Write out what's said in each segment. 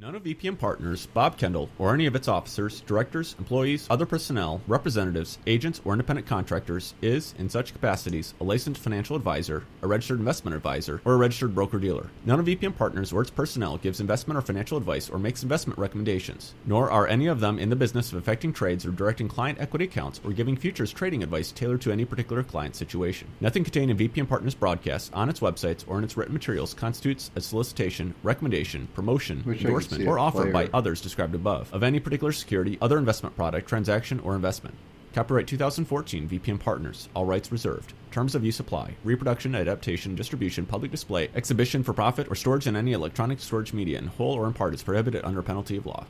None of VPM Partners, Bob Kendall, or any of its officers, directors, employees, other personnel, representatives, agents, or independent contractors is, in such capacities, a licensed financial advisor, a registered investment advisor, or a registered broker-dealer. None of VPM Partners or its personnel gives investment or financial advice or makes investment recommendations, nor are any of them in the business of effecting trades or directing client equity accounts or giving futures trading advice tailored to any particular client situation. Nothing contained in VPM Partners broadcasts, on its websites, or in its written materials constitutes a solicitation, recommendation, promotion, endorsement, or offer by others described above of any particular security, other investment product, transaction, or investment. Copyright 2014 VPM Partners. All rights reserved. Terms of use apply. Reproduction, adaptation, distribution, public display, exhibition for profit, or storage in any electronic storage media in whole or in part is prohibited under penalty of law.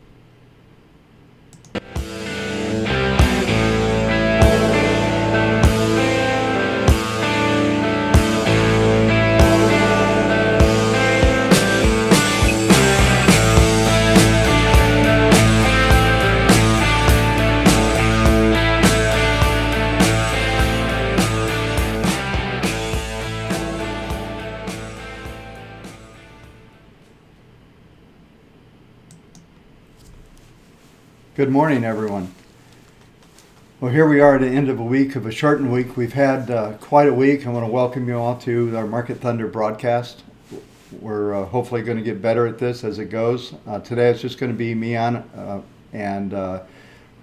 Good morning, everyone. Well, here we are at the end of a week, of a shortened week. We've had quite a week. I want to welcome you all to our Market Thunder broadcast. We're hopefully going to get better at this as it goes. Today it's just going to be me on, and we're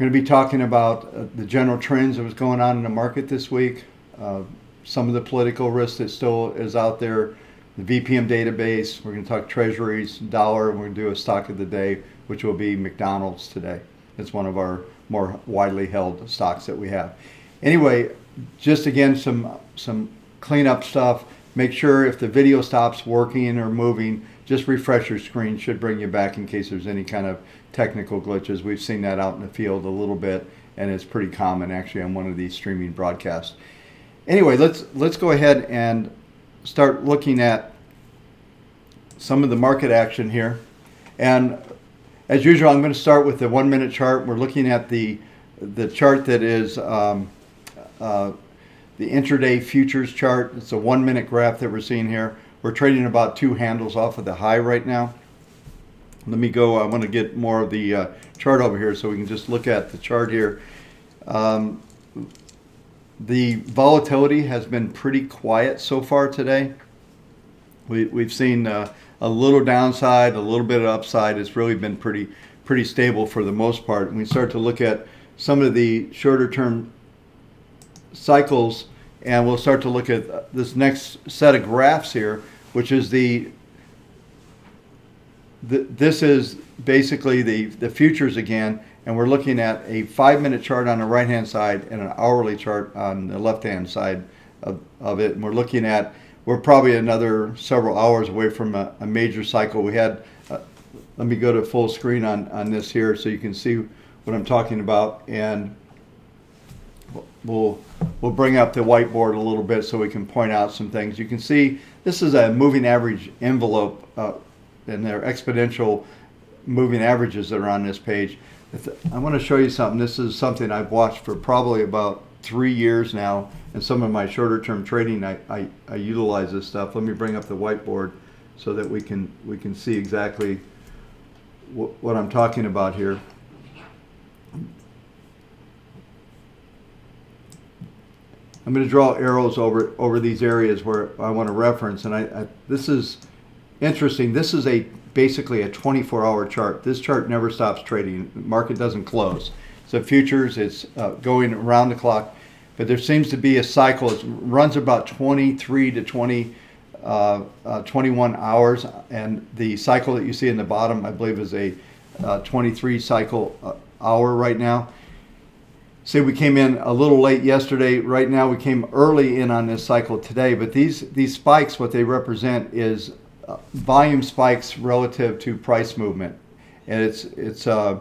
going to be talking about the general trends that was going on in the market this week, some of the political risk that still is out there, the VPM database. We're going to talk treasuries, dollar, and we're going to do a stock of the day, which will be McDonald's today. It's one of our more widely held stocks that we have. Anyway, just again, some cleanup stuff. Make sure if the video stops working or moving, just refresh your screen. Should bring you back in case there's any kind of technical glitches. We've seen that out in the field a little bit, and it's pretty common actually on one of these streaming broadcasts. Anyway, let's go ahead and start looking at some of the market action here. And as usual, I'm going to start with the 1 minute chart. We're looking at the chart that is the intraday futures chart. It's a 1 minute graph that we're seeing here. We're trading about 2 handles off of the high right now. Let me go. I want to get more of the chart over here so we can just look at the chart here. The volatility has been pretty quiet so far today. We've seen a little downside, a little bit of upside. It's really been pretty stable for the most part. And we start to look at some of the shorter term cycles, and we'll start to look at this next set of graphs here, which is this is basically the futures again, and we're looking at a 5 minute chart on the right hand side and an hourly chart on the left hand side of it. And we're probably another several hours away from a major cycle. We had, let me go to full screen on this here so you can see what I'm talking about, and we'll bring up the whiteboard a little bit so we can point out some things. You can see this is a moving average envelope, and they're exponential moving averages that are on this page. I want to show you something. This is something I've watched for probably about 3 years now. And some of my shorter term trading, I utilize this stuff. Let me bring up the whiteboard so that we can see exactly what I'm talking about here. I'm going to draw arrows over these areas where I want to reference, and this is interesting. This is basically a 24-hour chart. This chart never stops trading. The market doesn't close. So futures, it's going around the clock. But there seems to be a cycle. It runs about 23 to 21 hours, and the cycle that you see in the bottom, I believe, is a 23 cycle hour right now. Say we came in a little late yesterday. Right now we came early in on this cycle today. But these spikes, what they represent is volume spikes relative to price movement, and it's a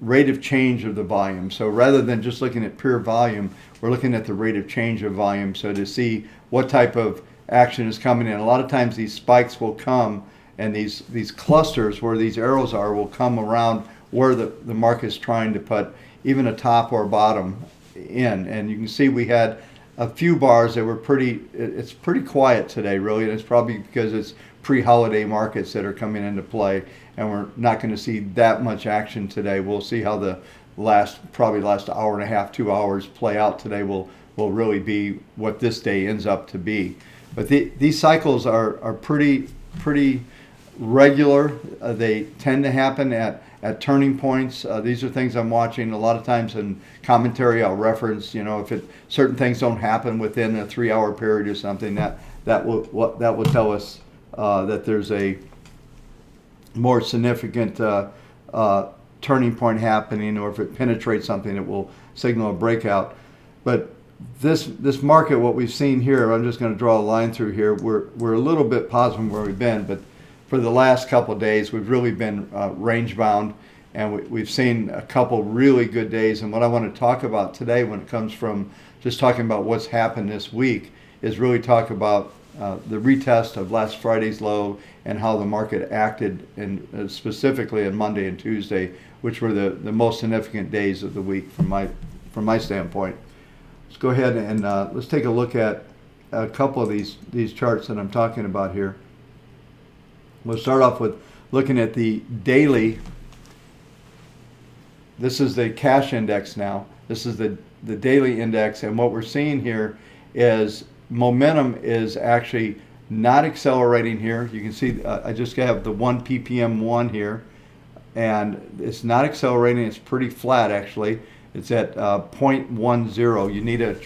rate of change of the volume. So rather than just looking at pure volume, we're looking at the rate of change of volume. So to see what type of action is coming in. A lot of times these spikes will come, and these clusters where these arrows are will come around where the market is trying to put even a top or bottom in. And you can see we had a few bars that were it's pretty quiet today, really, and it's probably because it's pre-holiday markets that are coming into play, and we're not going to see that much action today. We'll see how the probably last hour and a half, 2 hours play out today will really be what this day ends up to be. But these cycles are pretty regular. They tend to happen at turning points. These are things I'm watching a lot of times in commentary. I'll reference, if certain things don't happen within a 3-hour period or something, that will tell us that there's a more significant turning point happening, or if it penetrates something, it will signal a breakout. But this market, what we've seen here, I'm just going to draw a line through here. We're a little bit positive where we've been, but for the last couple of days, we've really been range bound, and we've seen a couple really good days. And what I want to talk about today, when it comes from just talking about what's happened this week, is really talk about the retest of last Friday's low and how the market acted, and specifically on Monday and Tuesday, which were the most significant days of the week from my standpoint. Let's go ahead and let's take a look at a couple of these charts that I'm talking about here. We'll start off with looking at the daily. This is the cash index now. This is the daily index, and what we're seeing here is momentum is actually not accelerating here. You can see I just have the 1 ppm 1 here, and it's not accelerating. It's pretty flat, actually. It's at 0.10. You need a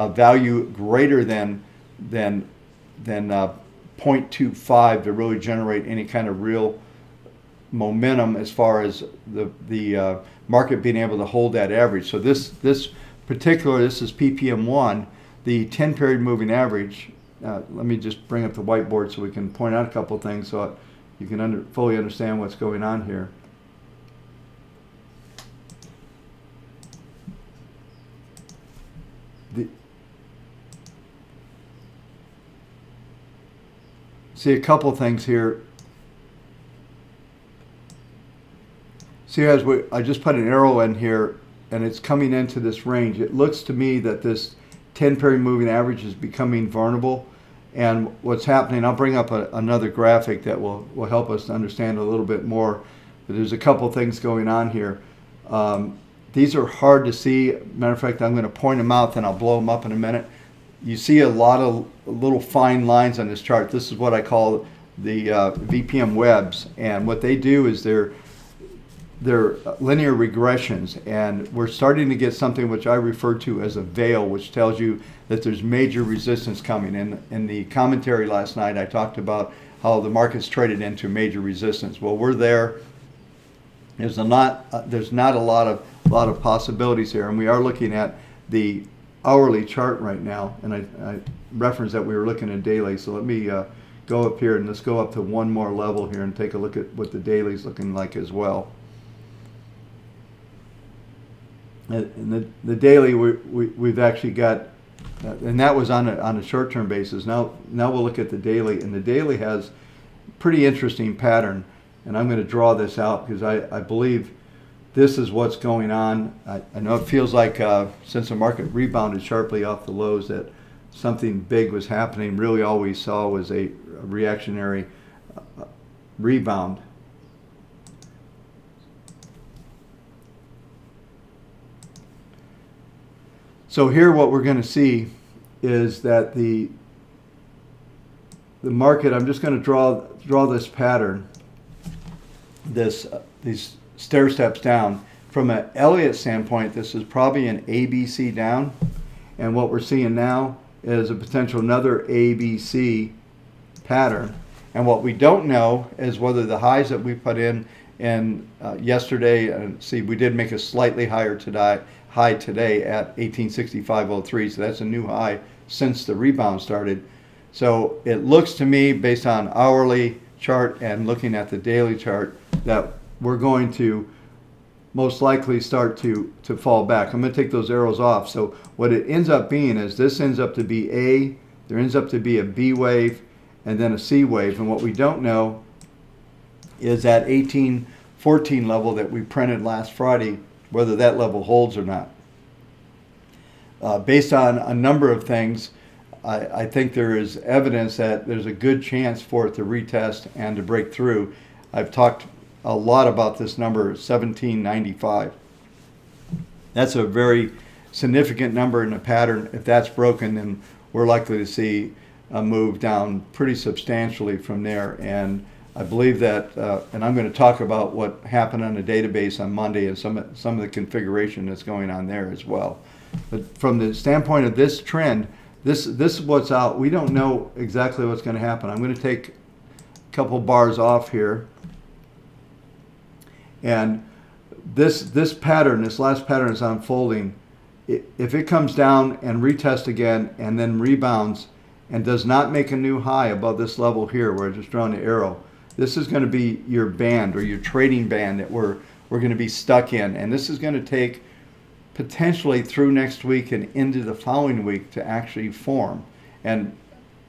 value greater than 0.25 to really generate any kind of real momentum as far as the market being able to hold that average. So this is ppm 1, the 10-period moving average. Let me just bring up the whiteboard so we can point out a couple of things so you can fully understand what's going on here. See a couple things here. See, I just put an arrow in here, and it's coming into this range. It looks to me that this 10-period moving average is becoming vulnerable. And what's happening, I'll bring up another graphic that will help us to understand a little bit more. But there's a couple things going on here. These are hard to see. Matter of fact, I'm going to point them out, then I'll blow them up in a minute. You see a lot of little fine lines on this chart. This is what I call the VPM webs, and what they do is they're linear regressions, and we're starting to get something which I refer to as a veil, which tells you that there's major resistance coming. In the commentary last night, I talked about how the market's traded into major resistance. Well, we're there. There's not a lot of possibilities here, and we are looking at the hourly chart right now, and I referenced that we were looking at daily. So let me go up here, and let's go up to one more level here and take a look at what the daily is looking like as well. And the daily we've actually got, and that was on a short-term basis. Now we'll look at the daily, and the daily has a pretty interesting pattern, and I'm going to draw this out because I believe this is what's going on. I know it feels like since the market rebounded sharply off the lows that something big was happening. Really all we saw was a reactionary rebound. So here what we're going to see is that the market, I'm just going to draw this pattern, these stair steps down. From an Elliott standpoint, this is probably an ABC down, and what we're seeing now is a potential another ABC pattern. And what we don't know is whether the highs that we put in yesterday, and see, we did make a slightly higher high today at 1865.03, so that's a new high since the rebound started. So it looks to me, based on hourly chart and looking at the daily chart, that we're going to most likely start to fall back. I'm going to take those arrows off. So what it ends up being is this ends up to be there ends up to be a B wave and then a C wave. And what we don't know is that 1814 level that we printed last Friday, whether that level holds or not. based on a number of things, I think there is evidence that there's a good chance for it to retest and to break through. I've talked a lot about this number, 1795. That's a very significant number in the pattern. If that's broken, then we're likely to see a move down pretty substantially from there. And I believe that, and I'm going to talk about what happened on the database on Monday and some of the configuration that's going on there as well. But from the standpoint of this trend, this is what's out. We don't know exactly what's going to happen. I'm going to take a couple bars off here. And this pattern, this last pattern is unfolding. If it comes down and retests again and then rebounds and does not make a new high above this level here where I just drawn the arrow, this is going to be your band or your trading band that we're going to be stuck in. And this is going to take potentially through next week and into the following week to actually form. And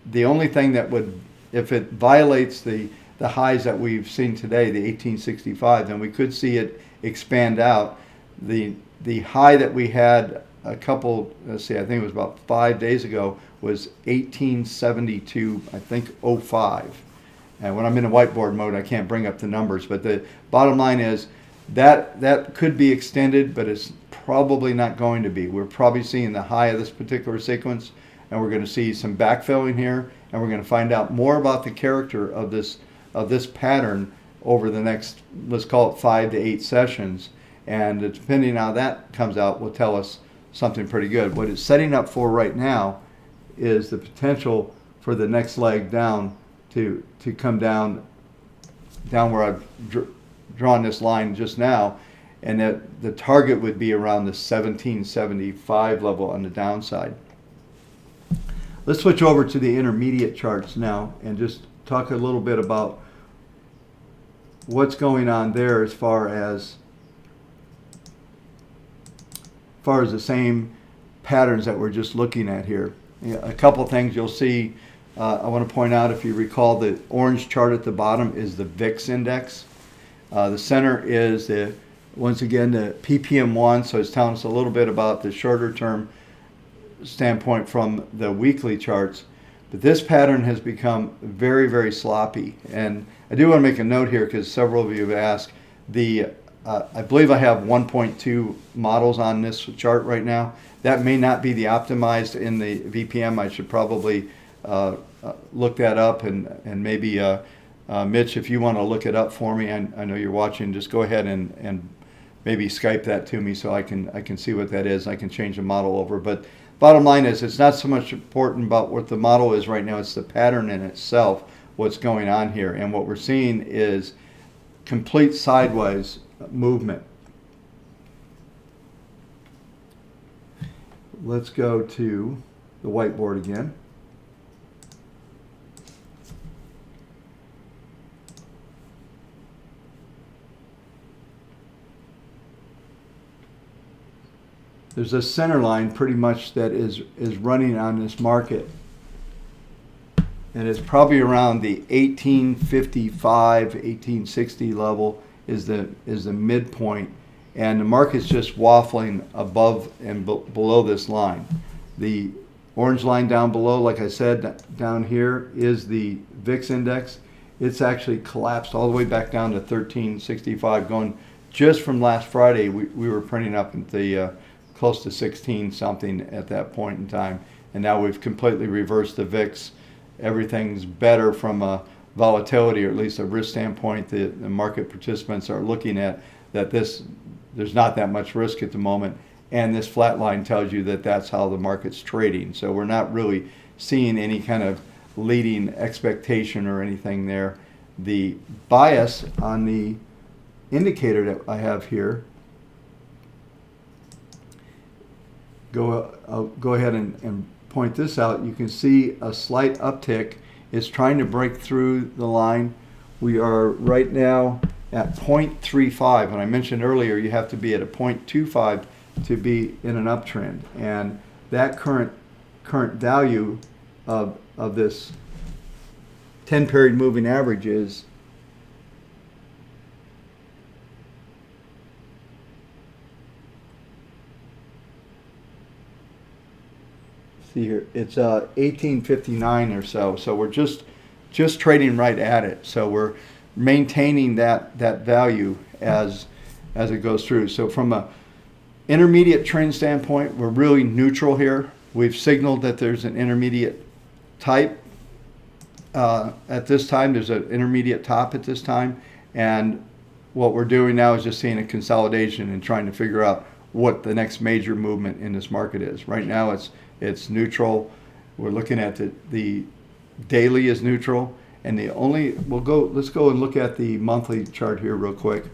the only thing that would, if it violates the highs that we've seen today, the 1865, then we could see it expand out. The high that we had a couple, let's see, I think it was about 5 days ago, was 1872, I think, '05. And when I'm in a whiteboard mode, I can't bring up the numbers. But the bottom line is that could be extended, but it's probably not going to be. We're probably seeing the high of this particular sequence, and we're going to see some backfilling here, and we're going to find out more about the character of this pattern over the next, let's call it 5 to 8 sessions. And depending on how that comes out, will tell us something pretty good. What it's setting up for right now is the potential for the next leg down to come down where I've drawn this line just now, and that the target would be around the 1775 level on the downside. Let's switch over to the intermediate charts now and just talk a little bit about what's going on there as far as the same patterns that we're just looking at here. A couple things you'll see. I want to point out, if you recall, the orange chart at the bottom is the VIX index. The center is once again the PPM1, so it's telling us a little bit about the shorter term standpoint from the weekly charts. But this pattern has become very, very sloppy. And I do want to make a note here because several of you have asked. I believe I have 1.2 models on this chart right now. That may not be the optimized in the VPM. I should probably look that up, and maybe Mitch, if you want to look it up for me, I know you're watching, just go ahead and maybe Skype that to me so I can see what that is. I can change the model over. But bottom line is, it's not so much important about what the model is right now, it's the pattern in itself, what's going on here. And what we're seeing is complete sideways movement. Let's go to the whiteboard again. There's a center line pretty much that is running on this market, and it's probably around the 1855, 1860 level is the midpoint, and the market's just waffling above and below this line. The orange line down below, like I said, down here is the VIX index. It's actually collapsed all the way back down to 1365, going just from last Friday. We were printing up at the close to 16 something at that point in time, and now we've completely reversed the VIX. Everything's better from a volatility, or at least a risk standpoint. The market participants are looking at that there's not that much risk at the moment, and this flat line tells you that that's how the market's trading. So we're not really seeing any kind of leading expectation or anything there. The bias on the indicator that I have here, I'll go ahead and point this out. You can see a slight uptick. It's trying to break through the line. We are right now at 0.35, and I mentioned earlier you have to be at a 0.25 to be in an uptrend, and that current value of this 10-period moving average is see here, it's 1859 or so. So we're just trading right at it. So we're maintaining that value as it goes through. So from a intermediate trend standpoint, we're really neutral here. We've signaled that there's an intermediate type at this time. There's an intermediate top at this time, and what we're doing now is just seeing a consolidation and trying to figure out what the next major movement in this market is. Right now it's neutral. We're looking at the daily is neutral, and let's go and look at the monthly chart here real quick.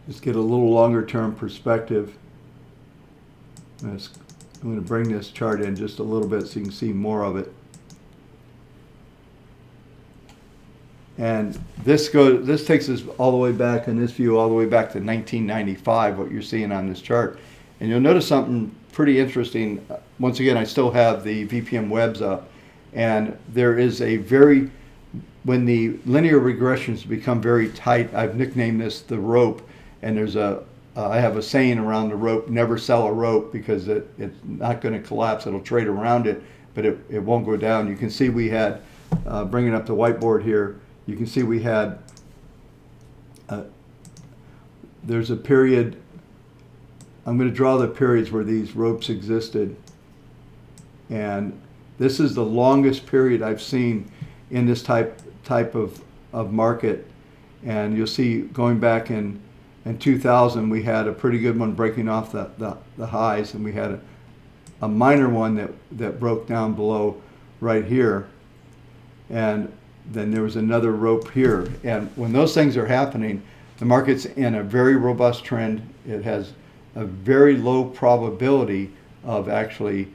Just get a little longer term perspective. I'm going to bring this chart in just a little bit so you can see more of it. And this takes us all the way back in this view, all the way back to 1995, what you're seeing on this chart. And you'll notice something pretty interesting. Once again, I still have the VPM webs up, and there is when the linear regressions become very tight, I've nicknamed this the rope, and I have a saying around the rope: never sell a rope, because it's not going to collapse. It'll trade around it, but it won't go down. You can see we had, bringing up the whiteboard here, you can see we had, there's a period, I'm going to draw the periods where these ropes existed, and this is the longest period I've seen in this type of market. And you'll see going back in 2000, we had a pretty good one breaking off the highs, and we had a minor one that broke down below right here, and then there was another rope here. And when those things are happening, the market's in a very robust trend. It has a very low probability of actually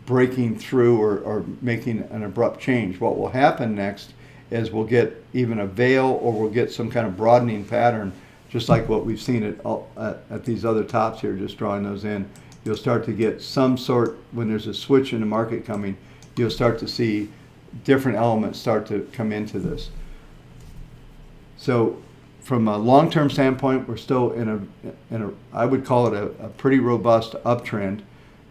breaking through or making an abrupt change. What will happen next is we'll get either a veil, or we'll get some kind of broadening pattern, just like what we've seen at these other tops here, just drawing those in. You'll start to get some sort, when there's a switch in the market coming, you'll start to see different elements start to come into this. So from a long-term standpoint, we're still in a I would call it a pretty robust uptrend,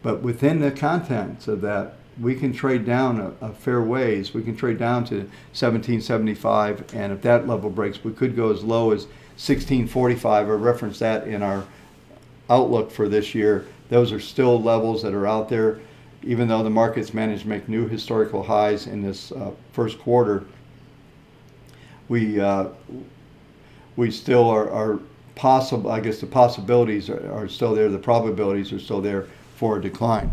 but within the contents of that, we can trade down a fair ways. We can trade down to 1775, and if that level breaks, we could go as low as 1645. I referenced that in our outlook for this year. Those are still levels that are out there. Even though the market's managed to make new historical highs in this first quarter, we still are possible. I guess the possibilities are still there. The probabilities are still there for a decline.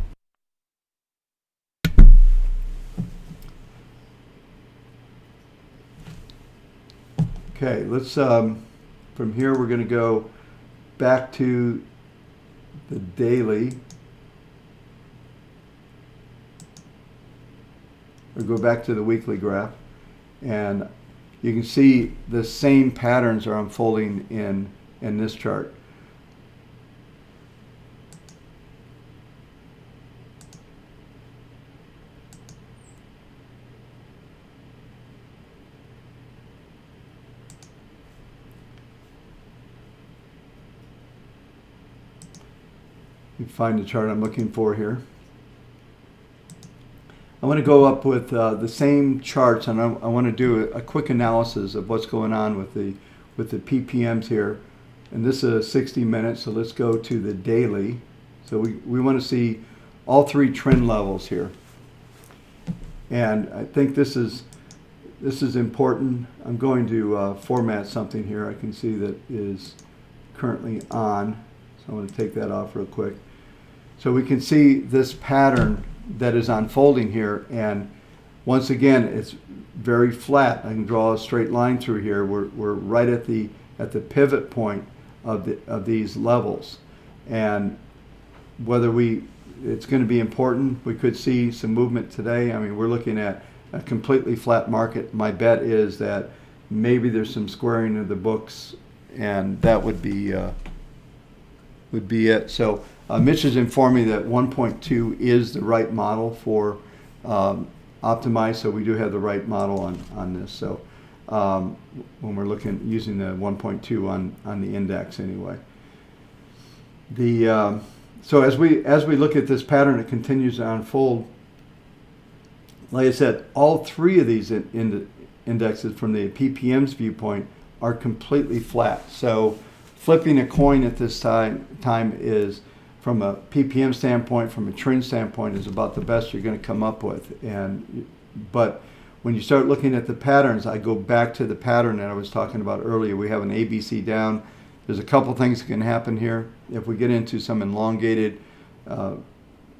Okay, let's from here we're going to go back to the daily. Or go back to the weekly graph, and you can see the same patterns are unfolding in this chart. You can find the chart I'm looking for here. I want to go up with the same charts, and I want to do a quick analysis of what's going on with the PPMs here. And this is 60 minutes, so let's go to the daily. So we want to see all three trend levels here. And I think this is important. I'm going to format something here. I can see that is currently on, so I want to take that off real quick. So we can see this pattern that is unfolding here, and once again it's very flat. I can draw a straight line through here. We're right at the pivot point of these levels, and whether it's going to be important. We could see some movement today. I mean, we're looking at a completely flat market. My bet is that maybe there's some squaring of the books, and that would be it. So Mitch has informed me that 1.2 is the right model for Optimize, so we do have the right model on this. So when we're using the 1.2 on the index anyway. So as we look at this pattern, it continues to unfold. Like I said, all three of these indexes from the PPM's viewpoint are completely flat. So flipping a coin at this time is, from a PPM standpoint, from a trend standpoint, is about the best you're going to come up with. But when you start looking at the patterns, I go back to the pattern that I was talking about earlier. We have an ABC down. There's a couple things that can happen here. If we get into some elongated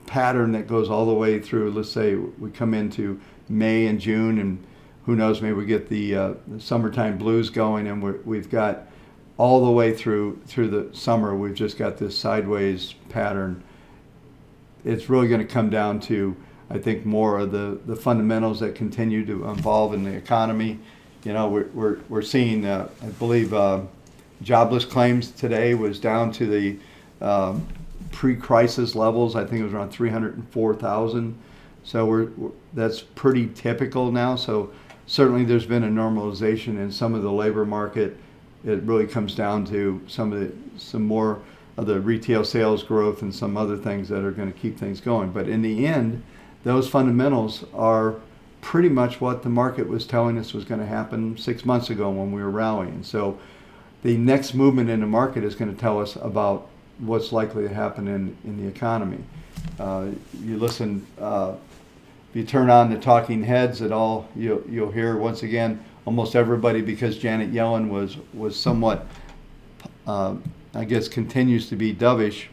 pattern that goes all the way through, let's say we come into May and June, and who knows, maybe we get the summertime blues going, and we've got all the way through the summer, we've just got this sideways pattern. It's really going to come down to, I think, more of the fundamentals that continue to evolve in the economy. You know, we're seeing, I believe, jobless claims today was down to the pre-crisis levels. I think it was around 304,000. So that's pretty typical now. So certainly there's been a normalization in some of the labor market. It really comes down to some more of the retail sales growth and some other things that are going to keep things going. But in the end, those fundamentals are pretty much what the market was telling us was going to happen 6 months ago when we were rallying. So the next movement in the market is going to tell us about what's likely to happen in the economy. You listen, if you turn on the talking heads at all, you'll hear once again almost everybody, because Janet Yellen was somewhat, I guess, continues to be dovish.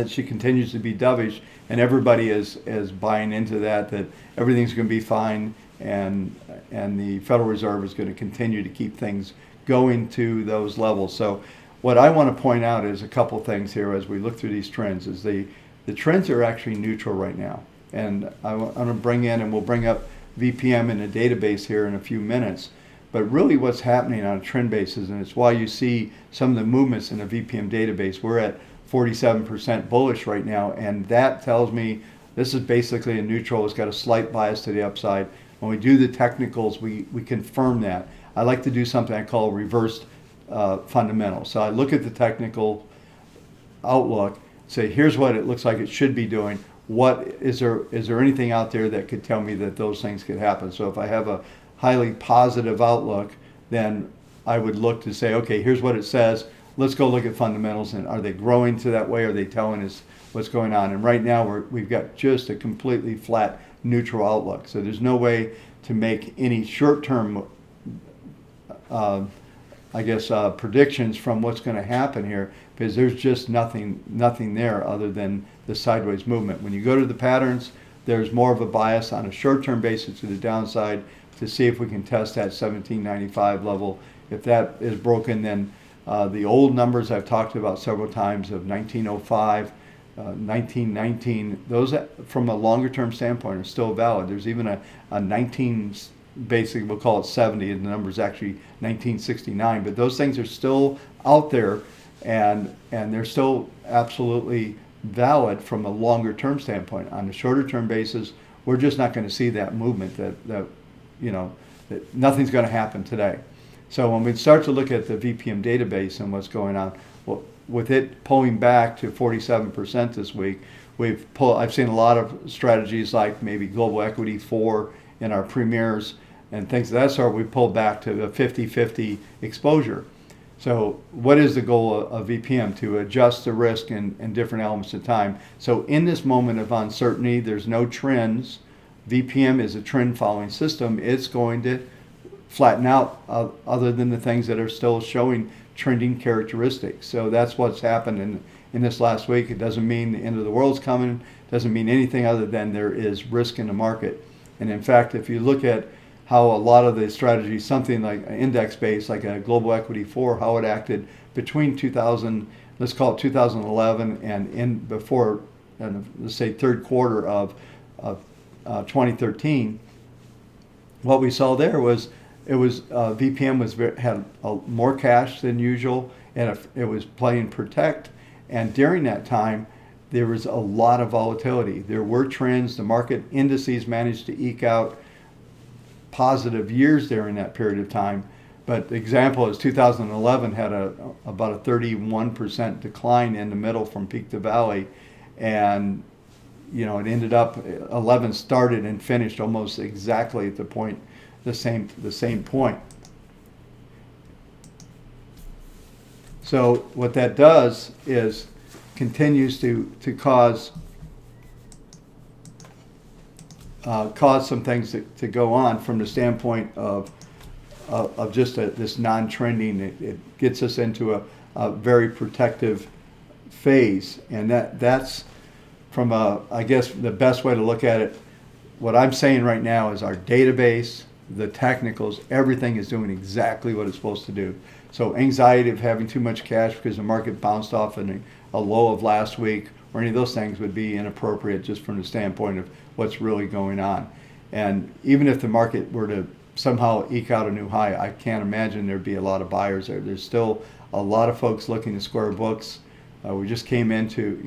She continues to be dovish, and everybody is buying into that everything's going to be fine, and the Federal Reserve is going to continue to keep things going to those levels. So what I want to point out is a couple things here as we look through these trends. Is the trends are actually neutral right now, and I'm going to bring in, and we'll bring up VPM in a database here in a few minutes. But really what's happening on a trend basis, and it's why you see some of the movements in the VPM database, we're at 47% bullish right now, and that tells me this is basically a neutral. It's got a slight bias to the upside. When we do the technicals, we confirm that. I like to do something I call reversed fundamentals. So I look at the technical outlook, say here's what it looks like it should be doing. What is there anything out there that could tell me that those things could happen? So if I have a highly positive outlook, then I would look to say, okay, here's what it says. Let's go look at fundamentals, and are they growing to that way? Are they telling us what's going on? And right now we've got just a completely flat neutral outlook. So there's no way to make any short-term predictions from what's going to happen here, because there's just nothing there other than the sideways movement. When you go to the patterns, there's more of a bias on a short-term basis to the downside to see if we can test that 1795 level. If that is broken, then the old numbers I've talked about several times of 1905, 1919, those from a longer-term standpoint are still valid. There's even a 19, basically we'll call it 70, and the number is actually 1969, but those things are still out there, and they're still absolutely valid from a longer term standpoint. On a shorter term basis, we're just not going to see that movement that nothing's going to happen today. So when we start to look at the VPM database and what's going on, well, with it pulling back to 47% this week, I've seen a lot of strategies like maybe Global Equity 4 in our premiers and things of that sort. We pulled back to a 50-50 exposure. So what is the goal of VPM? To adjust the risk in different elements of time. So in this moment of uncertainty, there's no trends. VPM is a trend following system. It's going to flatten out other than the things that are still showing trending characteristics. So that's what's happened in this last week. It doesn't mean the end of the world's coming. It doesn't mean anything other than there is risk in the market. And in fact, if you look at how a lot of the strategies, something like index-based, like a Global Equity 4, how it acted between 2000, let's call it 2011, and before, let's say, third quarter of 2013, what we saw there was VPM had more cash than usual, and it was playing protect. And during that time, there was a lot of volatility. There were trends. The market indices managed to eke out positive years during that period of time, But the example is 2011 had about a 31% decline in the middle from peak to valley, and it ended up 11 started and finished almost exactly at the same point. So what that does is continues to cause some things to go on from the standpoint of just this non-trending. It gets us into a very protective phase, and that's from I guess the best way to look at it. What I'm saying right now is our database, the technicals, everything is doing exactly what it's supposed to do. So anxiety of having too much cash because the market bounced off in a low of last week or any of those things would be inappropriate just from the standpoint of what's really going on. And even if the market were to somehow eke out a new high, I can't imagine there'd be a lot of buyers there. There's still a lot of folks looking to square books. We just came into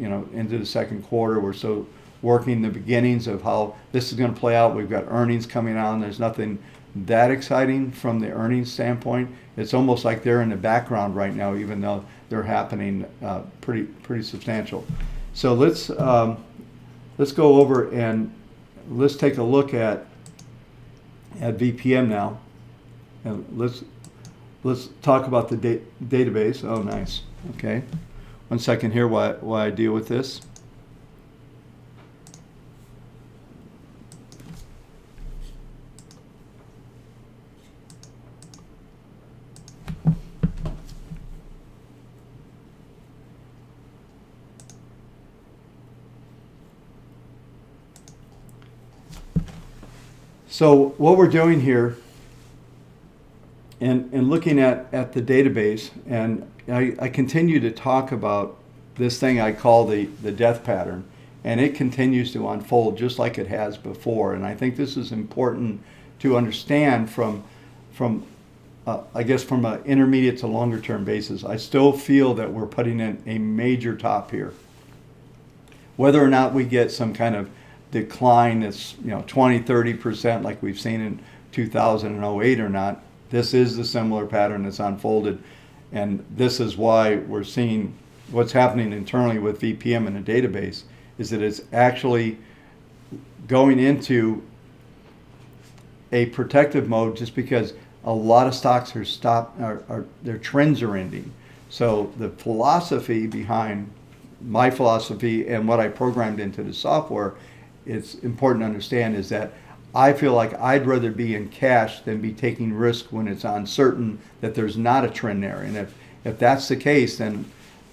the second quarter. We're still working the beginnings of how this is going to play out. We've got earnings coming on. There's nothing that exciting from the earnings standpoint. It's almost like they're in the background right now, even though they're happening pretty substantial. So let's go over and let's take a look at VPM now. And let's talk about the database. Oh, nice. Okay. 1 second here while I deal with this. So what we're doing here and looking at the database, and I continue to talk about this thing I call the death pattern, and it continues to unfold just like it has before. And I think this is important to understand from I guess from an intermediate to longer term basis. I still feel that we're putting in a major top here. Whether or not we get some kind of decline that's 20-30% like we've seen in 2008 or not, this is the similar pattern that's unfolded, and this is why we're seeing what's happening internally with VPM in the database is that it's actually going into a protective mode just because a lot of stocks their trends are ending. So the philosophy behind my philosophy and what I programmed into the software, it's important to understand is that I feel like I'd rather be in cash than be taking risk when it's uncertain that there's not a trend there. And if that's the case, then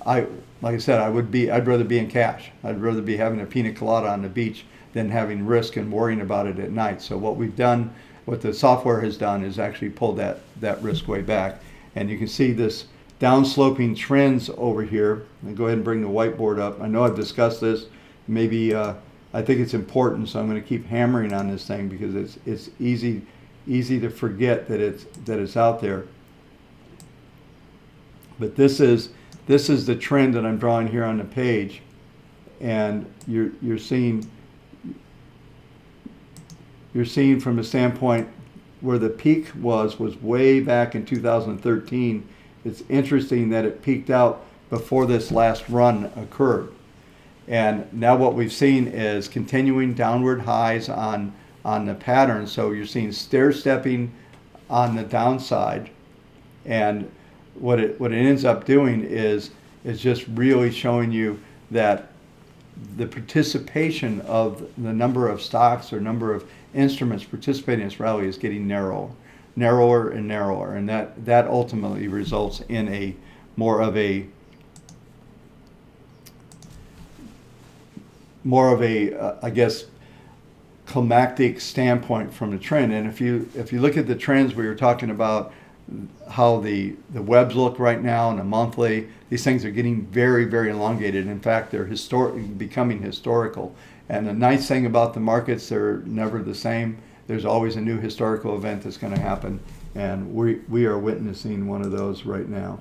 like I said, I'd rather be in cash. I'd rather be having a pina colada on the beach than having risk and worrying about it at night. So what the software has done is actually pulled that risk way back. And you can see this downsloping trends over here. And go ahead and bring the whiteboard up. I know I've discussed this. Maybe I think it's important, so I'm going to keep hammering on this thing because it's easy to forget that it's out there. But this is the trend that I'm drawing here on the page, and you're seeing from a standpoint where the peak was way back in 2013. It's interesting that it peaked out before this last run occurred. And now what we've seen is continuing downward highs on the pattern. So you're seeing stair-stepping on the downside. And what it ends up doing is just really showing you that the participation of the number of stocks or number of instruments participating in this rally is getting narrower and narrower. And that ultimately results in a more of a I guess climactic standpoint from the trend. And if you look at the trends, we were talking about how the webs look right now and the monthly, these things are getting very, very elongated. In fact, they're becoming historical. And the nice thing about the markets, they're never the same. There's always a new historical event that's going to happen, and we are witnessing one of those right now.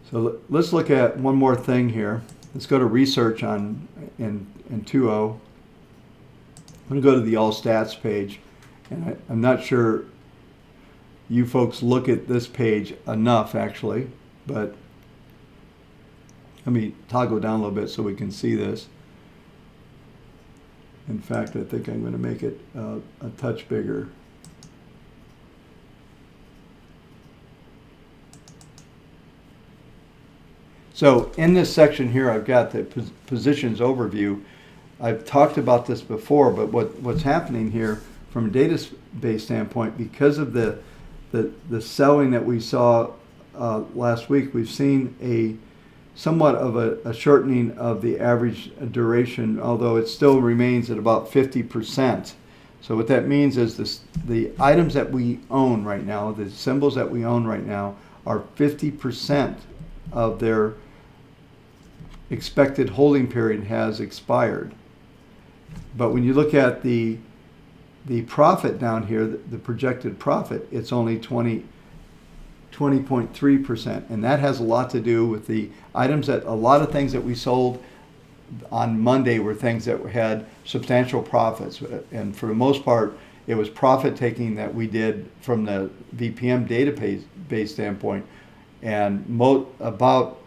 So let's look at one more thing here. Let's go to research in 2.0. I'm going to go to the All Stats page, and I'm not sure you folks look at this page enough, actually, but let me toggle down a little bit so we can see this. In fact, I think I'm going to make it a touch bigger. So in this section here, I've got the positions overview. I've talked about this before, but what's happening here from a database standpoint, because of the selling that we saw last week, we've seen a somewhat of a shortening of the average duration, although it still remains at about 50%. So what that means is the items that we own right now, the symbols that we own right now, are 50% of their expected holding period has expired. But when you look at the profit down here, the projected profit, it's only 20.3%, and that has a lot to do with the items that a lot of things that we sold on Monday were things that had substantial profits, and for the most part it was profit taking that we did from the VPM database standpoint, and about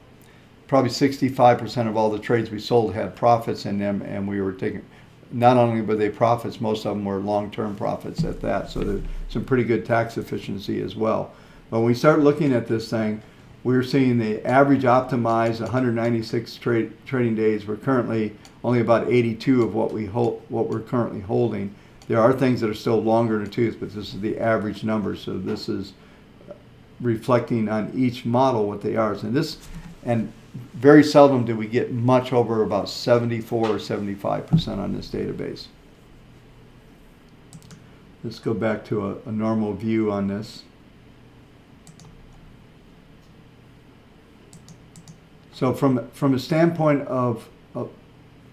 probably 65% of all the trades we sold had profits in them, and we were taking, not only were they profits, most of them were long-term profits at that, so there's some pretty good tax efficiency as well. But when we start looking at this thing, we're seeing the average optimized 196 trading days. We're currently only about 82 of what we're currently holding. There are things that are still longer in the tooth, but this is the average number. So this is reflecting on each model what they are. And very seldom do we get much over about 74 or 75% on this database. Let's go back to a normal view on this. So from a standpoint of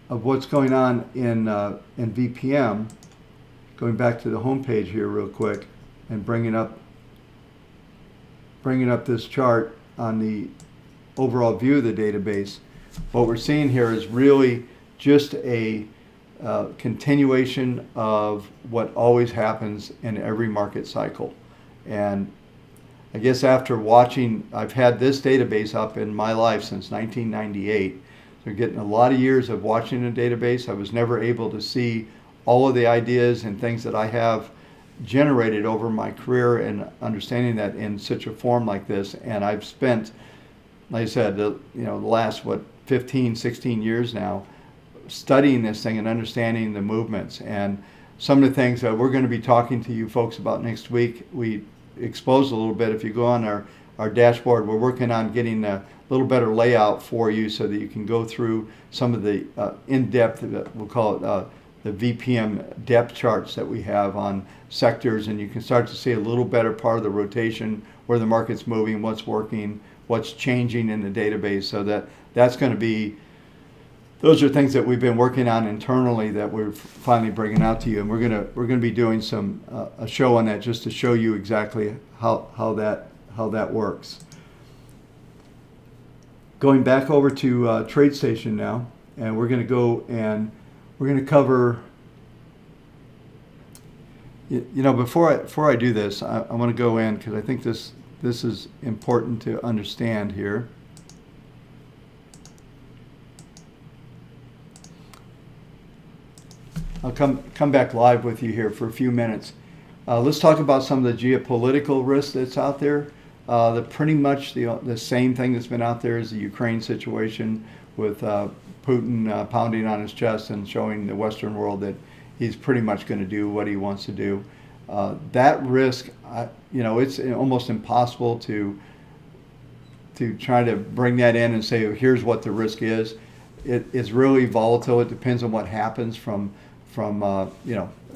what's going on in VPM, going back to the home page here real quick and bringing up this chart on the overall view of the database, what we're seeing here is really just a continuation of what always happens in every market cycle. And I guess after watching, I've had this database up in my life since 1998. So getting a lot of years of watching a database. I was never able to see all of the ideas and things that I have generated over my career and understanding that in such a form like this. And I've spent, like I said, the last 15, 16 years now studying this thing and understanding the movements. And some of the things that we're going to be talking to you folks about next week, we exposed a little bit. If you go on our dashboard, we're working on getting a little better layout for you so that you can go through some of the in-depth, we'll call it the VPM depth charts that we have on sectors, and you can start to see a little better part of the rotation, where the market's moving, what's working, what's changing in the database. So that's going to be, those are things that we've been working on internally that we're finally bringing out to you, and we're gonna be doing some a show on that just to show you exactly how that works. Going back over to TradeStation now, and we're gonna go and we're gonna cover. Before I do this, I want to go in because I think this is important to understand here. I'll come back live with you here for a few minutes. Let's talk about some of the geopolitical risk that's out there. Pretty much the same thing that's been out there is the Ukraine situation with Putin pounding on his chest and showing the Western world that he's pretty much going to do what he wants to do. That risk, it's almost impossible to try to bring that in and say, here's what the risk is. It's really volatile. It depends on what happens from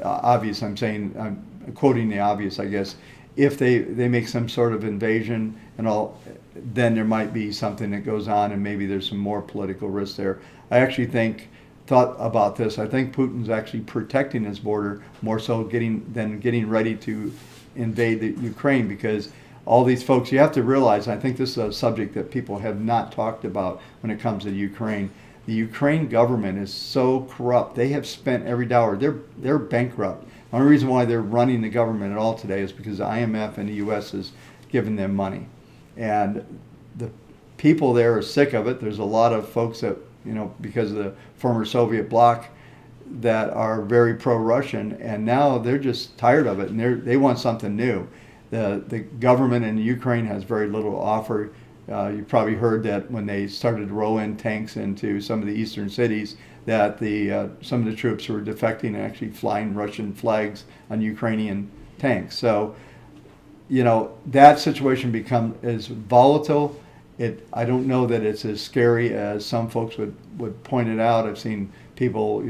obvious. I'm quoting the obvious, I guess. If they make some sort of invasion and all, then there might be something that goes on, and maybe there's some more political risk there. I actually thought about this. I think Putin's actually protecting his border more so getting ready to invade the Ukraine, because all these folks, you have to realize, I think this is a subject that people have not talked about when it comes to Ukraine. The Ukraine government is so corrupt. They have spent every dollar. They're bankrupt. The only reason why they're running the government at all today is because the IMF and the U.S. has given them money, and the people there are sick of it. There's a lot of folks that, because of the former Soviet bloc, that are very pro-Russian, and now they're just tired of it, and they want something new. The government in Ukraine has very little to offer. You probably heard that when they started to roll in tanks into some of the eastern cities, that some of the troops were defecting and actually flying Russian flags on Ukrainian tanks. So, that situation is volatile. I don't know that it's as scary as some folks would point it out. I've seen people,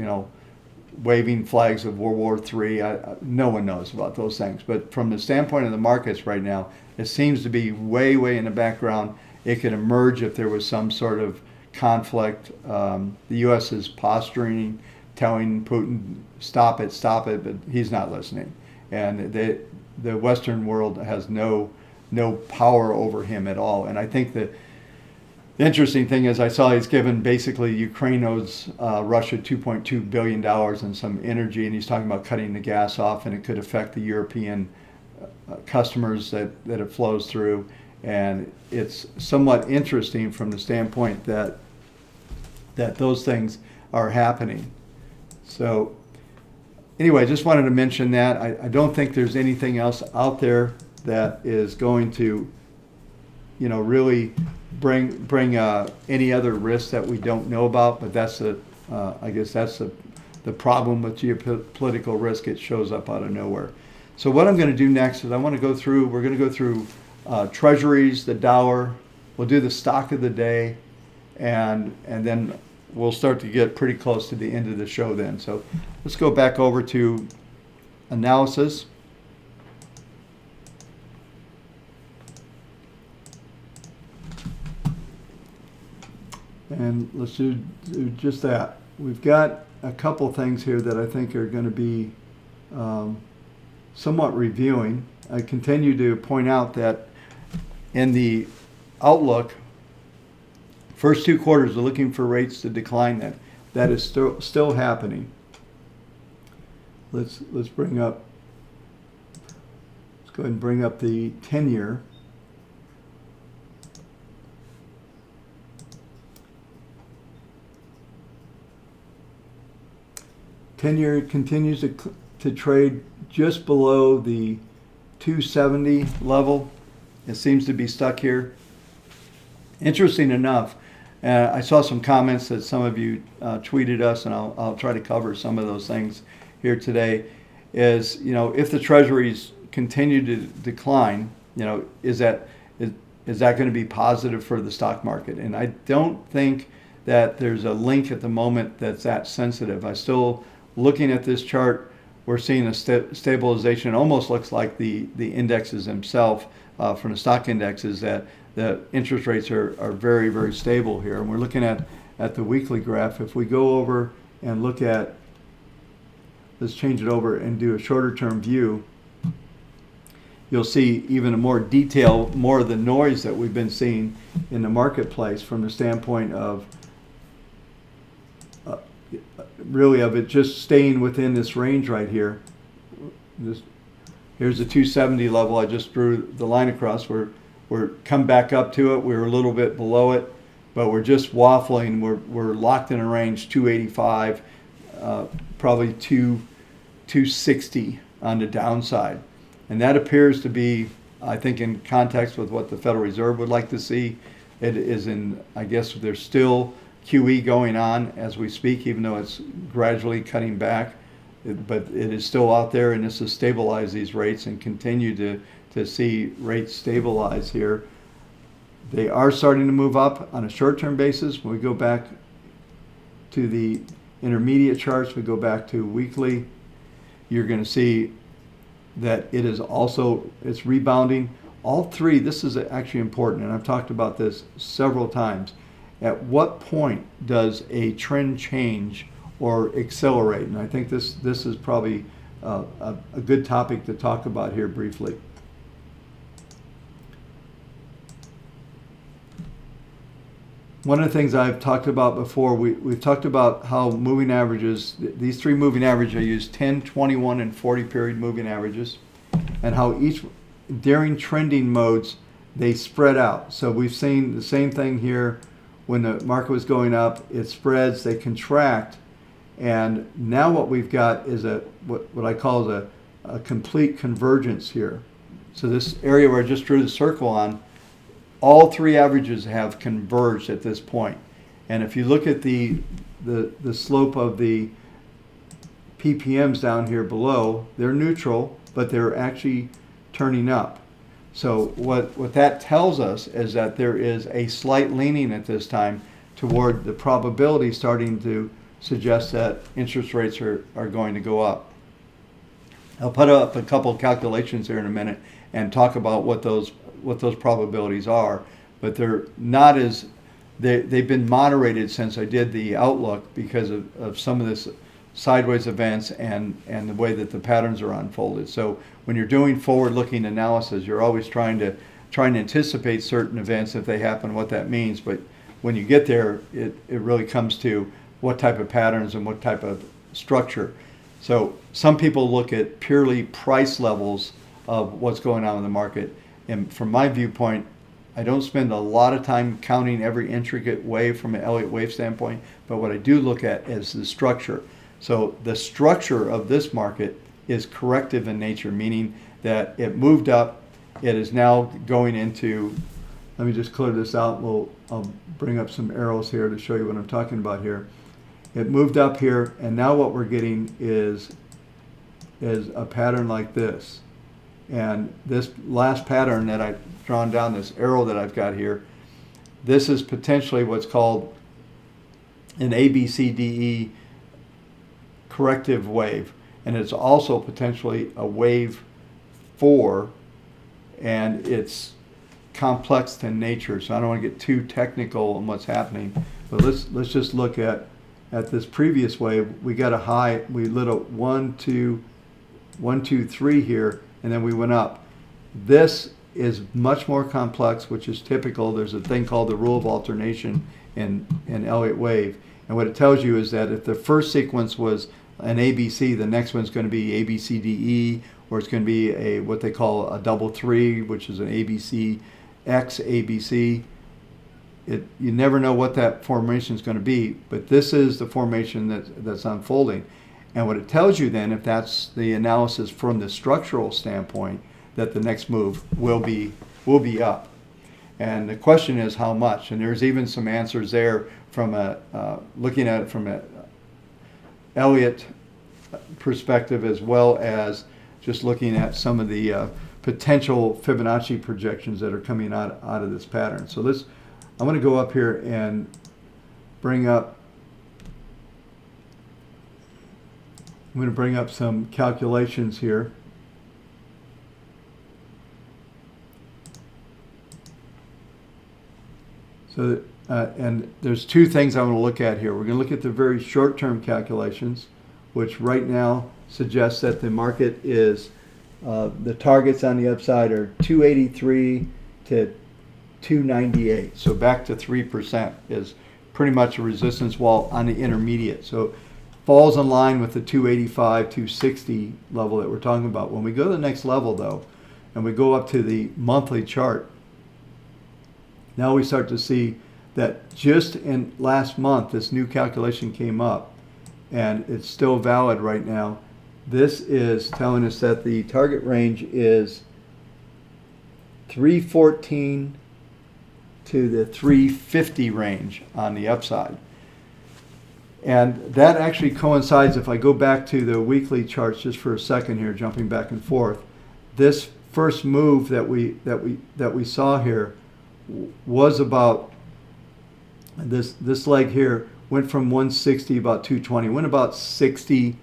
waving flags of World War III. No one knows about those things. But from the standpoint of the markets right now, it seems to be way, way in the background. It could emerge if there was some sort of conflict. The U.S. is posturing, telling Putin, stop it, but he's not listening. And the Western world has no power over him at all. And I think that the interesting thing is I saw he's given basically Ukraine owes Russia $2.2 billion in some energy, and he's talking about cutting the gas off, and it could affect the European customers that it flows through. And it's somewhat interesting from the standpoint that those things are happening. So anyway, I just wanted to mention that. I don't think there's anything else out there that is going to, really bring any other risks that we don't know about. But that's I guess that's the problem with geopolitical risk. It shows up out of nowhere. So what I'm going to do next is we're going to go through treasuries, the dollar. We'll do the stock of the day, and then we'll start to get pretty close to the end of the show then. So let's go back over to analysis. And let's do just that. We've got a couple things here that I think are going to be somewhat reviewing. I continue to point out that in the outlook, first two quarters are looking for rates to decline. That is still happening. Let's go ahead and bring up the 10-year. Ten-year continues to trade just below the 270 level. It seems to be stuck here. Interesting enough, I saw some comments that some of you tweeted us, and I'll try to cover some of those things here today. Is if the treasuries continue to decline, is that going to be positive for the stock market? And I don't think that there's a link at the moment that's that sensitive. Looking at this chart, we're seeing a stabilization. It almost looks like the indexes themselves from the stock indexes, that the interest rates are very, very stable here. And we're looking at the weekly graph. If we go over and look at, let's change it over and do a shorter term view, you'll see even a more detail, more of the noise that we've been seeing in the marketplace from the standpoint of really of it just staying within this range right here. Here's the 270 level. I just drew the line across. We're come back up to it. We're a little bit below it, but we're just waffling. We're locked in a range 285, probably 260 on the downside, and that appears to be, I think, in context with what the Federal Reserve would like to see. It is I guess there's still QE going on as we speak, even though it's gradually cutting back, but it is still out there, and this has stabilized these rates and continue to see rates stabilize here. They are starting to move up on a short-term basis. When we go back to the intermediate charts, we go back to weekly, you're going to see that it's rebounding. All three, this is actually important, and I've talked about this several times. At what point does a trend change or accelerate? And I think this is probably a good topic to talk about here briefly. one of the things I've talked about before, we've talked about how moving averages, these three moving averages, I use 10, 21, and 40 period moving averages, and how each, during trending modes, they spread out. So we've seen the same thing here. When the market was going up, it spreads, they contract, and now what we've got is what I call a complete convergence here. So this area where I just drew the circle on, all three averages have converged at this point. And if you look at the slope of the PPMs down here below, they're neutral, but they're actually turning up. So what that tells us is that there is a slight leaning at this time toward the probability starting to suggest that interest rates are going to go up. I'll put up a couple of calculations here in a minute and talk about what those probabilities are, but they're not as they've been moderated since I did the outlook because of some of this sideways events and the way that the patterns are unfolded. So when you're doing forward-looking analysis, you're always trying to anticipate certain events if they happen, what that means. But when you get there, it really comes to what type of patterns and what type of structure. So some people look at purely price levels of what's going on in the market. And from my viewpoint, I don't spend a lot of time counting every intricate wave from an Elliott wave standpoint, but what I do look at is the structure. So the structure of this market is corrective in nature, meaning that it moved up, it is now going into, let me just clear this out, I'll bring up some arrows here to show you what I'm talking about here. It moved up here, and now what we're getting is a pattern like this. And this last pattern that I've drawn down, this arrow that I've got here, this is potentially what's called an ABCDE corrective wave. And it's also potentially a wave 4, and it's complex in nature. So I don't want to get too technical on what's happening, but let's just look at this previous wave. We got a high, we lit a 1, 2, 3 here, and then we went up. This is much more complex, which is typical. There's a thing called the rule of alternation in Elliott wave. And what it tells you is that if the first sequence was an ABC, the next one's going to be ABCDE, or it's going to be what they call a double 3, which is an ABC X ABC. You never know what that formation is going to be, but this is the formation that's unfolding. And what it tells you then, if that's the analysis from the structural standpoint, that the next move will be up. And the question is how much. And there's even some answers there from looking at it from an Elliott perspective, as well as just looking at some of the potential Fibonacci projections that are coming out of this pattern. So I'm going to go up here and bring up some calculations here. So, and there's two things I'm going to look at here. We're going to look at the very short-term calculations, which right now suggests that the market is, the targets on the upside are 283 to 298. So back to 3% is pretty much a resistance wall on the intermediate. So falls in line with the 285, 260 level that we're talking about. When we go to the next level, though, and we go up to the monthly chart, now we start to see that just in last month, this new calculation came up, and it's still valid right now. This is telling us that the target range is 314 to the 350 range on the upside. And that actually coincides, if I go back to the weekly charts just for a second here, jumping back and forth, this first move that we saw here was about this leg here went from 160 about 220, went about 60,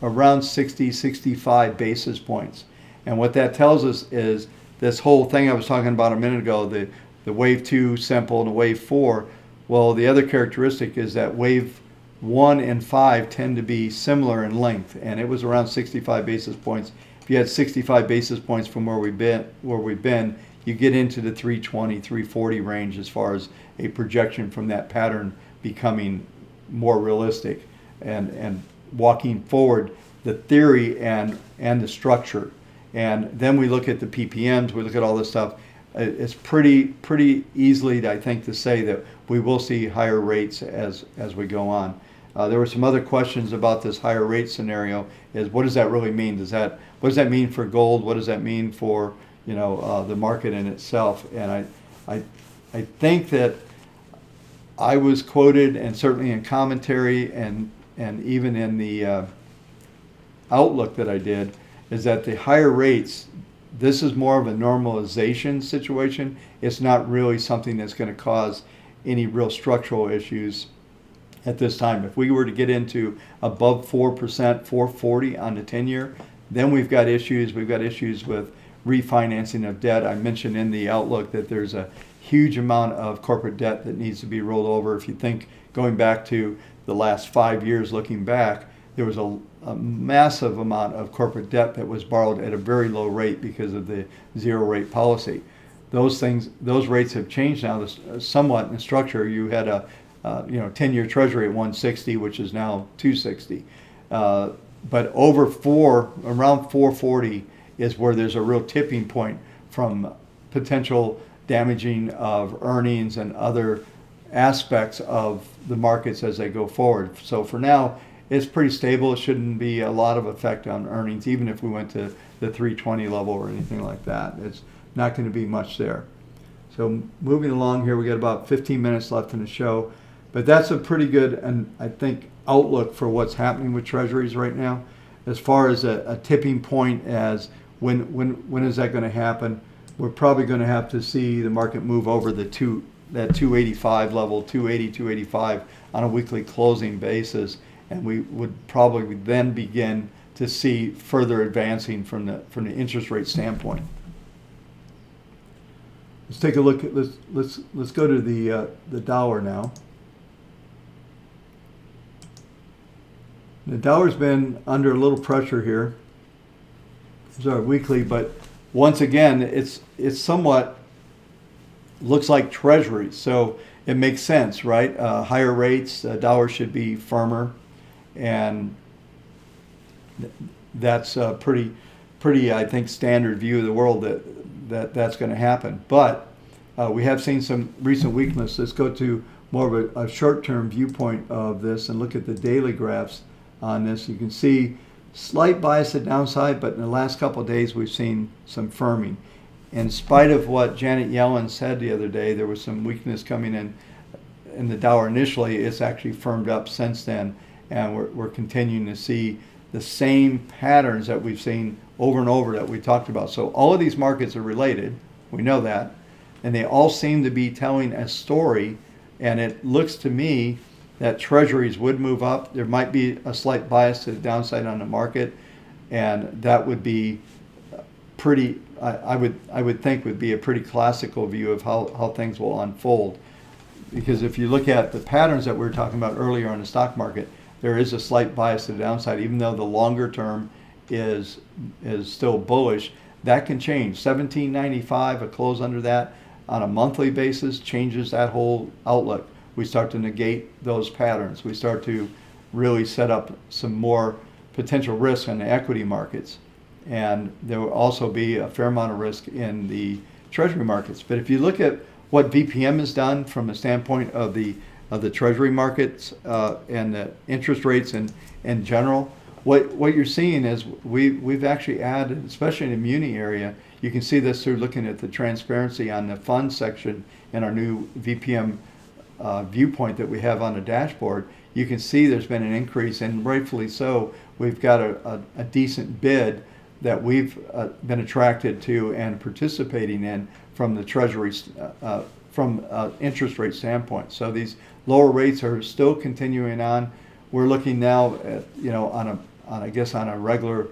around 60, 65 basis points. And what that tells us is this whole thing I was talking about a minute ago, the wave 2 simple and the wave 4, well, the other characteristic is that wave 1 and 5 tend to be similar in length, and it was around 65 basis points. If you had 65 basis points from where we've been, you get into the 320, 340 range as far as a projection from that pattern becoming more realistic and walking forward the theory and the structure. And then we look at the PPMs, we look at all this stuff. It's pretty easily, I think, to say that we will see higher rates as we go on. There were some other questions about this higher rate scenario. Is what does that really mean? What does that mean for gold? What does that mean for the market in itself? And I think that I was quoted, and certainly in commentary and even in the outlook that I did, is that the higher rates, this is more of a normalization situation. It's not really something that's going to cause any real structural issues at this time. If we were to get into above 4%, 440 on the 10-year, then we've got issues. We've got issues with refinancing of debt. I mentioned in the outlook that there's a huge amount of corporate debt that needs to be rolled over. If you think going back to the last 5 years, looking back, there was a massive amount of corporate debt that was borrowed at a very low rate because of the zero rate policy. Those rates have changed now somewhat in structure. You had a 10-year Treasury at 160, which is now 260. But over around 440 is where there's a real tipping point from potential damaging of earnings and other aspects of the markets as they go forward. So for now, it's pretty stable. It shouldn't be a lot of effect on earnings, even if we went to the 320 level or anything like that. It's not going to be much there. So moving along here, we got about 15 minutes left in the show. But that's a pretty good, and I think, outlook for what's happening with treasuries right now. As far as a tipping point as when is that going to happen, we're probably going to have to see the market move over that 285 level, 280, 285 on a weekly closing basis. And we would probably then begin to see further advancing from the interest rate standpoint. Let's take a look at let's go to the dollar now. The dollar's been under a little pressure here. It's our weekly, but once again, it's somewhat looks like treasuries, so it makes sense, right? Higher rates, dollar should be firmer. And that's a pretty, I think, standard view of the world that's going to happen. But we have seen some recent weakness. Let's go to more of a short-term viewpoint of this and look at the daily graphs on this. You can see slight bias to downside, but in the last couple of days we've seen some firming. In spite of what Janet Yellen said the other day, there was some weakness coming in the dollar initially. It's actually firmed up since then. And we're continuing to see the same patterns that we've seen over and over that we talked about. So all of these markets are related. We know that. And they all seem to be telling a story. And it looks to me that treasuries would move up. There might be a slight bias to the downside on the market. And that would be pretty, I would think would be a pretty classical view of how things will unfold. Because if you look at the patterns that we were talking about earlier on the stock market, there is a slight bias to the downside, even though the longer term is still bullish. That can change. 1795, a close under that on a monthly basis changes that whole outlook. We start to negate those patterns. We start to really set up some more potential risk in the equity markets. And there will also be a fair amount of risk in the treasury markets. But if you look at what VPM has done from a standpoint of the treasury markets and the interest rates in general, what you're seeing is we've actually added, especially in the muni area, you can see this through looking at the transparency on the fund section in our new VPM viewpoint that we have on the dashboard. You can see there's been an increase, and rightfully so. We've got a decent bid that we've been attracted to and participating in from the treasury from interest rate standpoint. So these lower rates are still continuing on. We're looking now at, on a regular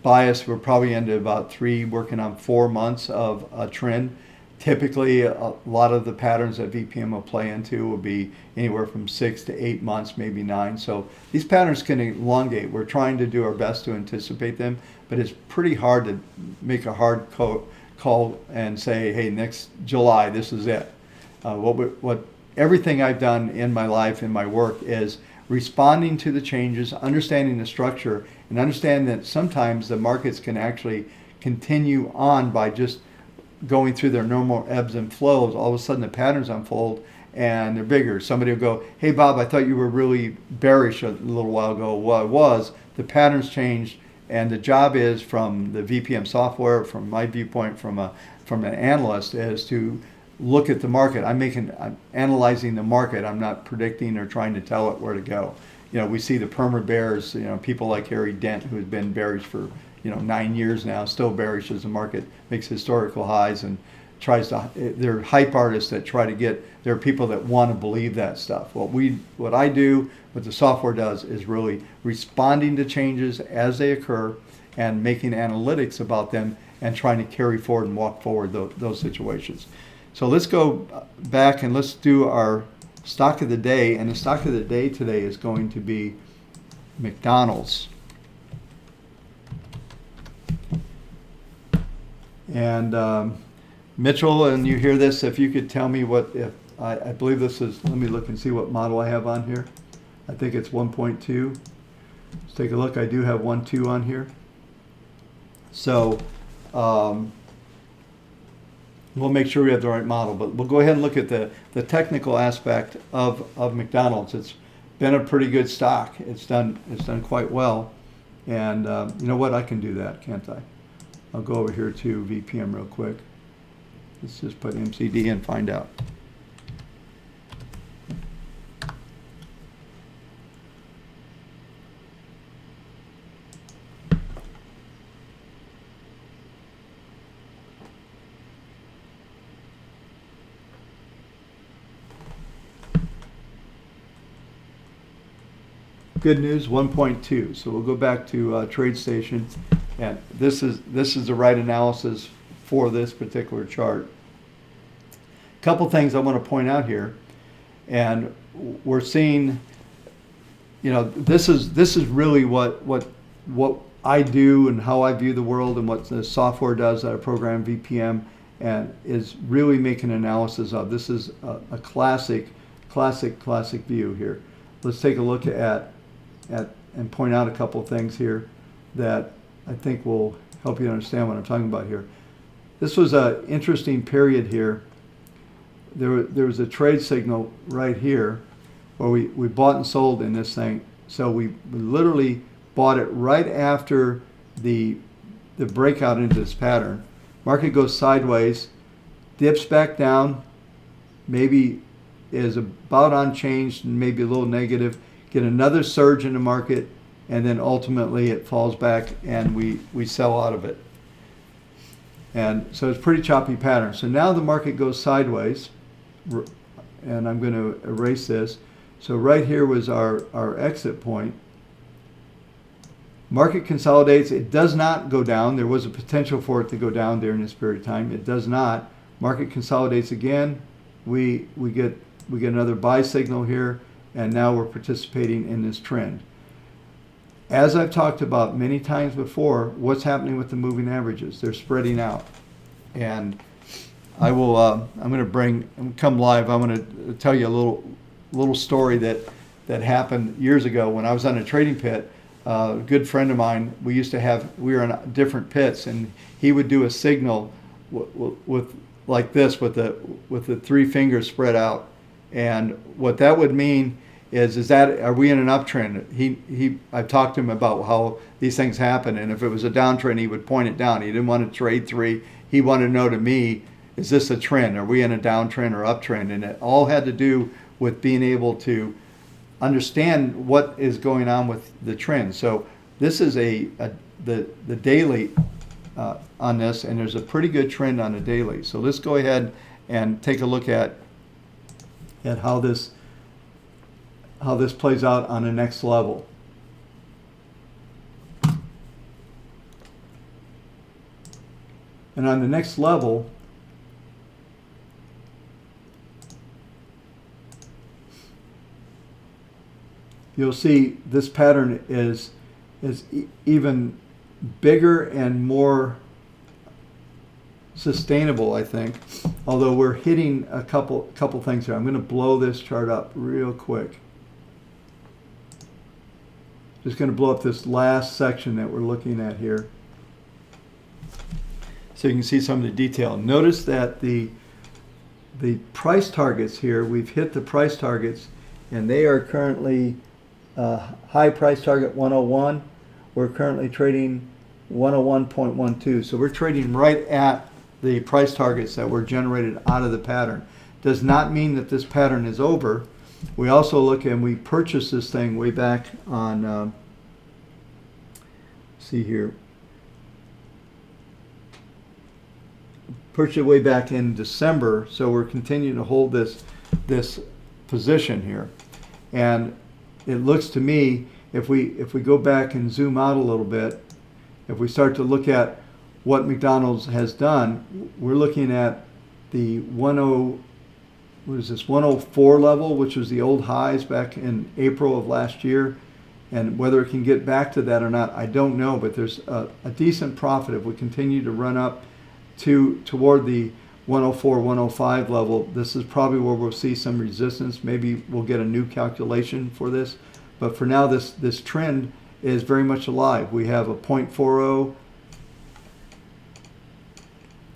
bias, we're probably into about 3, working on 4 months of a trend. Typically, a lot of the patterns that VPM will play into will be anywhere from 6 to 8 months, maybe 9. So these patterns can elongate. We're trying to do our best to anticipate them, but it's pretty hard to make a hard call and say, hey, next July, this is it. What everything I've done in my life, in my work, is responding to the changes, understanding the structure, and understand that sometimes the markets can actually continue on by just going through their normal ebbs and flows. All of a sudden the patterns unfold and they're bigger. Somebody will go, hey Bob, I thought you were really bearish a little while ago. Well, I was. The patterns changed, and the job is, from the VPM software, from my viewpoint, from an analyst, is to look at the market. I'm analyzing the market. I'm not predicting or trying to tell it where to go. We see the perma bears, people like Harry Dent, who has been bearish for 9 years now, still bearish as the market makes historical highs and tries to. They're hype artists that try to get. There are people that want to believe that stuff. What I do, what the software does, is really responding to changes as they occur and making analytics about them and trying to carry forward and walk forward those situations. So let's go back and let's do our stock of the day. And the stock of the day today is going to be McDonald's. And Mitchell, and you hear this, if you could tell me if I believe this is, let me look and see what model I have on here. I think it's 1.2. Let's take a look. I do have 1.2 on here. So we'll make sure we have the right model, but we'll go ahead and look at the technical aspect of McDonald's. It's been a pretty good stock. It's done quite well. And you know what? I can do that, can't I? I'll go over here to VPM real quick. Let's just put MCD and find out. Good news, 1.2. So we'll go back to TradeStation, and this is the right analysis for this particular chart. A couple things I want to point out here, and we're seeing, this is really what I do and how I view the world, and what the software does that I program VPM, and is really making analysis of. This is a classic view here. Let's take a look at and point out a couple of things here that I think will help you understand what I'm talking about here. This was an interesting period here. There was a trade signal right here where we bought and sold in this thing. So we literally bought it right after the breakout into this pattern. Market goes sideways, dips back down, maybe is about unchanged and maybe a little negative, get another surge in the market, and then ultimately it falls back and we sell out of it. And so it's a pretty choppy pattern. So now the market goes sideways, and I'm going to erase this. So right here was our exit point. Market consolidates. It does not go down. There was a potential for it to go down during this period of time. It does not. Market consolidates again. We get another buy signal here, and now we're participating in this trend. As I've talked about many times before, what's happening with the moving averages? They're spreading out. And I will, I'm going to come live. I'm going to tell you a little story that happened years ago when I was on a trading pit. A good friend of mine, we were in different pits, and he would do a signal with like this, with the three fingers spread out. And what that would mean is that, are we in an uptrend? I've talked to him about how these things happen, and if it was a downtrend, he would point it down. He didn't want to trade three. He wanted to know to me, is this a trend? Are we in a downtrend or uptrend? And it all had to do with being able to understand what is going on with the trend. So this is the daily on this, and there's a pretty good trend on the daily. So let's go ahead and take a look at how this plays out on the next level. And on the next level, you'll see this pattern is even bigger and more sustainable, I think. Although we're hitting a couple things here. I'm going to blow this chart up real quick. Just going to blow up this last section that we're looking at here, so you can see some of the detail. Notice that the price targets here, we've hit the price targets, and they are currently high price target 101. We're currently trading 101.12. So we're trading right at the price targets that were generated out of the pattern. Does not mean that this pattern is over. We also look, and we purchased this thing way back on, see here, purchased it way back in December, so we're continuing to hold this position here. And it looks to me, if we go back and zoom out a little bit, if we start to look at what McDonald's has done, we're looking at the 104 level, which was the old highs back in April of last year. And whether it can get back to that or not, I don't know, but there's a decent profit if we continue to run up toward the 104, 105 level. This is probably where we'll see some resistance. Maybe we'll get a new calculation for this. But for now, this trend is very much alive. We have a 0.40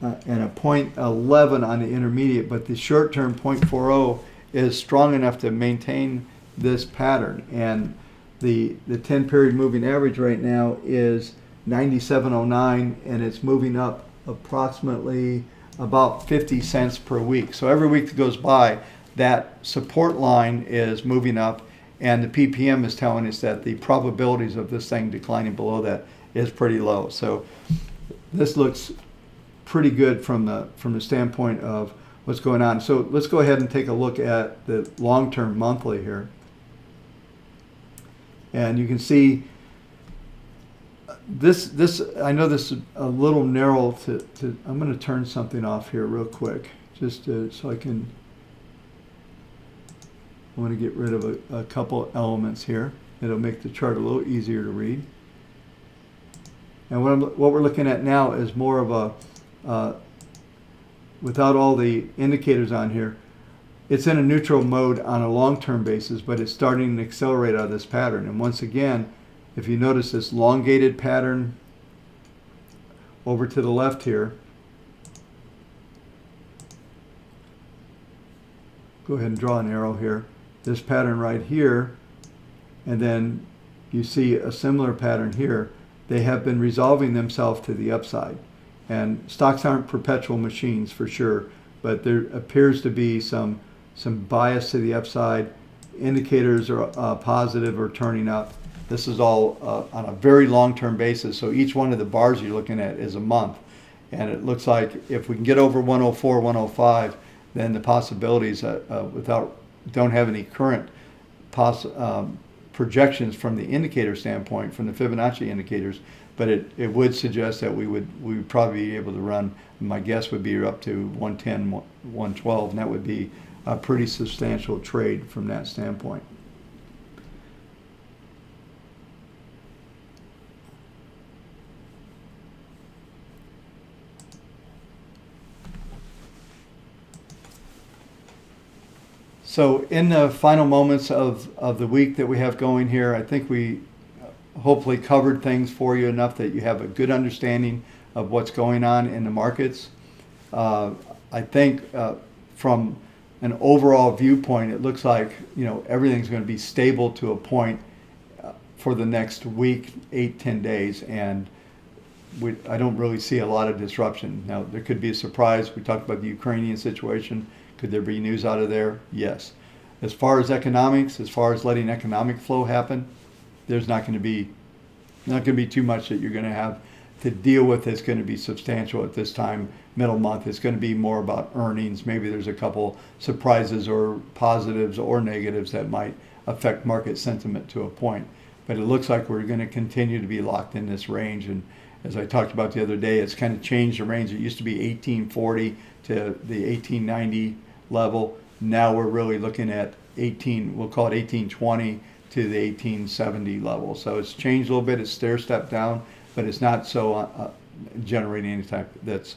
and a 0.11 on the intermediate, but the short-term 0.40 is strong enough to maintain this pattern. And the 10-period moving average right now is 97.09, and it's moving up approximately about 50 cents per week. So every week that goes by, that support line is moving up, and the PPM is telling us that the probabilities of this thing declining below that is pretty low. So this looks pretty good from the standpoint of what's going on. So let's go ahead and take a look at the long-term monthly here. And you can see this, I know this is a little narrow to I'm going to turn something off here real quick, just so I want to get rid of a couple elements here. It'll make the chart a little easier to read. And what we're looking at now is more of a, without all the indicators on here, it's in a neutral mode on a long-term basis, but it's starting to accelerate out of this pattern. And once again, if you notice this elongated pattern over to the left here, go ahead and draw an arrow here. This pattern right here, and then you see a similar pattern here. They have been resolving themselves to the upside. And stocks aren't perpetual machines for sure, but there appears to be some bias to the upside. Indicators are positive or turning up. This is all on a very long-term basis. So each one of the bars you're looking at is a month. And it looks like if we can get over 104, 105, then the possibilities don't have any current projections from the indicator standpoint, from the Fibonacci indicators, but it would suggest that we would probably be able to run, my guess would be up to 110, 112, and that would be a pretty substantial trade from that standpoint. So in the final moments of the week that we have going here, I think we hopefully covered things for you enough that you have a good understanding of what's going on in the markets. I think from an overall viewpoint, it looks like everything's going to be stable to a point for the next week, 8-10 days, and I don't really see a lot of disruption. Now, there could be a surprise. We talked about the Ukrainian situation. Could there be news out of there? Yes. As far as economics, as far as letting economic flow happen, there's not going to be too much that you're going to have to deal with that's going to be substantial at this time, middle month. It's going to be more about earnings. Maybe there's a couple surprises or positives or negatives that might affect market sentiment to a point. But it looks like we're going to continue to be locked in this range. And as I talked about the other day, it's kind of changed the range. It used to be 1840 to the 1890 level. Now we're really looking at we'll call it 1820 to the 1870 level. So it's changed a little bit. It's stair step down, but it's not so generating any type that's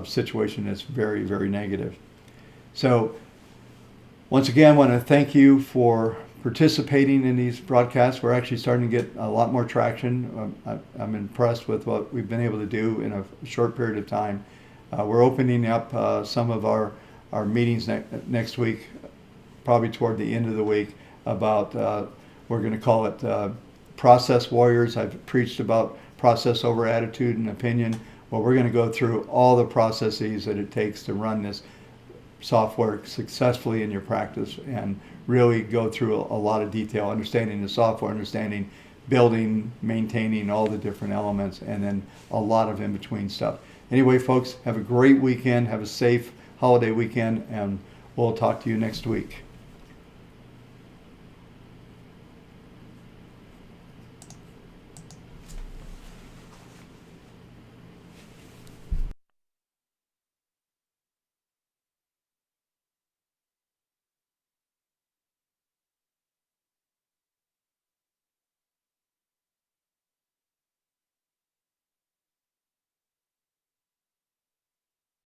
situation that's very, very negative. So once again, I want to thank you for participating in these broadcasts. We're actually starting to get a lot more traction. I'm impressed with what we've been able to do in a short period of time. We're opening up some of our meetings next week, probably toward the end of the week, about, we're going to call it Process Warriors. I've preached about process over attitude and opinion. Well, we're going to go through all the processes that it takes to run this software successfully in your practice, and really go through a lot of detail, understanding the software, understanding building, maintaining all the different elements, and then a lot of in-between stuff. Anyway, folks, have a great weekend. Have a safe holiday weekend, and we'll talk to you next week.